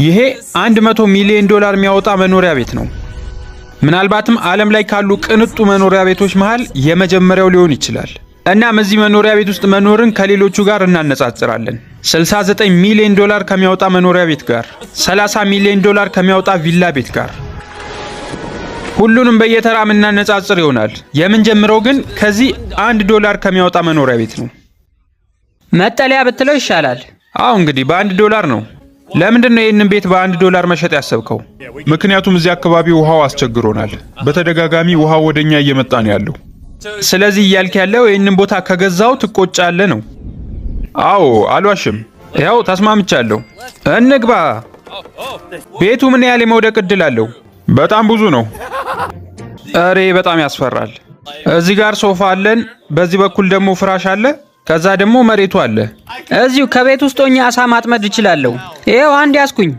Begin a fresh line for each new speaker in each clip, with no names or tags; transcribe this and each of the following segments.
ይሄ 100 ሚሊዮን ዶላር የሚያወጣ መኖሪያ ቤት ነው። ምናልባትም ዓለም ላይ ካሉ ቅንጡ መኖሪያ ቤቶች መሃል የመጀመሪያው ሊሆን ይችላል። እናም እዚህ መኖሪያ ቤት ውስጥ መኖርን ከሌሎቹ ጋር እናነጻጽራለን። 69 ሚሊዮን ዶላር ከሚያወጣ መኖሪያ ቤት ጋር፣ 30 ሚሊዮን ዶላር ከሚያወጣ ቪላ ቤት ጋር ሁሉንም በየተራ እናነጻጽር ይሆናል። የምንጀምረው ግን ከዚህ $1 ከሚያወጣ መኖሪያ ቤት ነው።
መጠለያ ብትለው ይሻላል።
አዎ እንግዲህ $1 ነው። ለምንድን ነው ይህንን ቤት $1 መሸጥ ያሰብከው?
ምክንያቱም እዚህ አካባቢ ውሃው አስቸግሮናል። በተደጋጋሚ ውሃው ወደኛ እየመጣ ነው ያለው።
ስለዚህ እያልክ ያለው ይህንን ቦታ ከገዛው ትቆጫለህ ነው?
አዎ አልዋሽም።
ያው ተስማምቻለሁ። እንግባ። ቤቱ ምን ያህል የመውደቅ እድል አለው?
በጣም ብዙ ነው።
እሬ በጣም ያስፈራል። እዚህ ጋር ሶፋ አለን፣ በዚህ በኩል ደግሞ ፍራሽ አለ፣ ከዛ ደግሞ መሬቱ አለ።
እዚሁ ከቤት ውስጥ ሆኜ አሳ ማጥመድ እችላለሁ። ይሄው አንድ ያስኩኝ።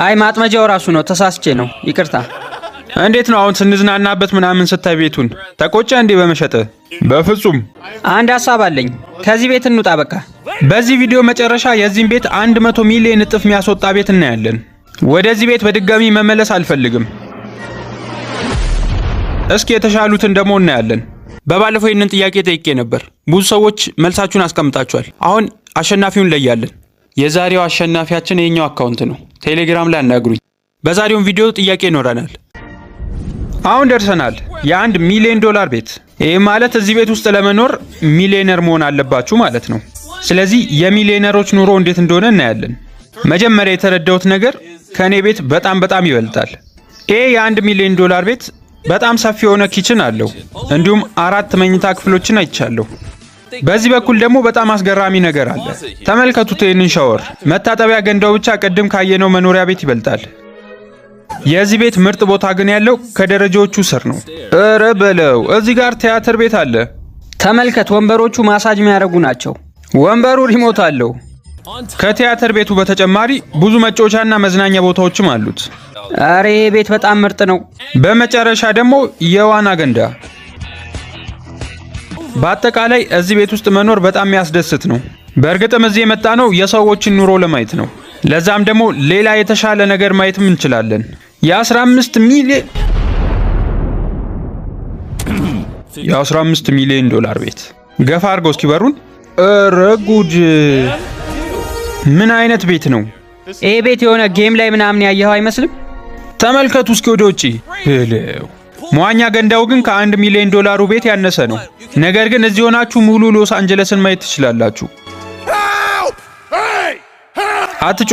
አይ ማጥመጃው ራሱ ነው፣ ተሳስቼ ነው፣ ይቅርታ።
እንዴት ነው አሁን ስንዝናናበት ምናምን ስታይ ቤቱን ተቆጨ እንዴ በመሸጥ?
በፍጹም።
አንድ ሐሳብ አለኝ። ከዚህ ቤት እንውጣ በቃ።
በዚህ ቪዲዮ መጨረሻ የዚህን ቤት 100 ሚሊዮን እጥፍ የሚያስወጣ ቤት እናያለን። ወደዚህ ቤት በድጋሚ መመለስ አልፈልግም። እስኪ የተሻሉትን ደግሞ እናያለን። በባለፈው ይህንን ጥያቄ ጠይቄ ነበር። ብዙ ሰዎች መልሳችሁን አስቀምጣችኋል። አሁን አሸናፊውን ለያለን። የዛሬው አሸናፊያችን የኛው አካውንት ነው። ቴሌግራም ላይ አናግሩኝ። በዛሬው ቪዲዮ ጥያቄ ይኖረናል። አሁን ደርሰናል። የ1 ሚሊዮን ዶላር ቤት። ይህ ማለት እዚህ ቤት ውስጥ ለመኖር ሚሊዮነር መሆን አለባችሁ ማለት ነው። ስለዚህ የሚሊዮነሮች ኑሮ እንዴት እንደሆነ እናያለን። መጀመሪያ የተረዳሁት ነገር ከኔ ቤት በጣም ይበልጣል። ይህ የ1 ሚሊዮን ዶላር ቤት በጣም ሰፊ የሆነ ኪችን አለው። እንዲሁም 4 መኝታ ክፍሎችን አይቻለሁ። በዚህ በኩል ደግሞ በጣም አስገራሚ ነገር አለ። ተመልከቱት ይህንን ሻወር። መታጠቢያ ገንዳው ብቻ ቅድም ካየነው መኖሪያ ቤት ይበልጣል። የዚህ ቤት ምርጥ ቦታ ግን ያለው ከደረጃዎቹ ስር ነው። እረ በለው፣ እዚህ ጋር ቲያትር ቤት አለ።
ተመልከት፣ ወንበሮቹ ማሳጅ የሚያደርጉ ናቸው።
ወንበሩ ሪሞት አለው። ከቲያትር ቤቱ በተጨማሪ ብዙ መጫወቻና መዝናኛ ቦታዎችም አሉት።
አሬ ይሄ ቤት በጣም ምርጥ ነው።
በመጨረሻ ደግሞ የዋና ገንዳ። በአጠቃላይ እዚህ ቤት ውስጥ መኖር በጣም የሚያስደስት ነው። በእርግጥም እዚህ የመጣ ነው የሰዎችን ኑሮ ለማየት ነው። ለዛም ደግሞ ሌላ የተሻለ ነገር ማየትም እንችላለን። የ15 ሚሊዮን ዶላር ቤት። ገፋ አድርገው እስኪ በሩን። ኧረ ጉድ! ምን አይነት ቤት ነው
ይሄ? ቤት የሆነ ጌም ላይ ምናምን ያየኸው አይመስልም?
ተመልከቱ እስኪ ወደ ውጪ። መዋኛ ገንዳው ግን ከ1 ሚሊዮን ዶላሩ ቤት ያነሰ ነው። ነገር ግን እዚህ ሆናችሁ ሙሉ ሎስ አንጀለስን ማየት ትችላላችሁ። አትጩ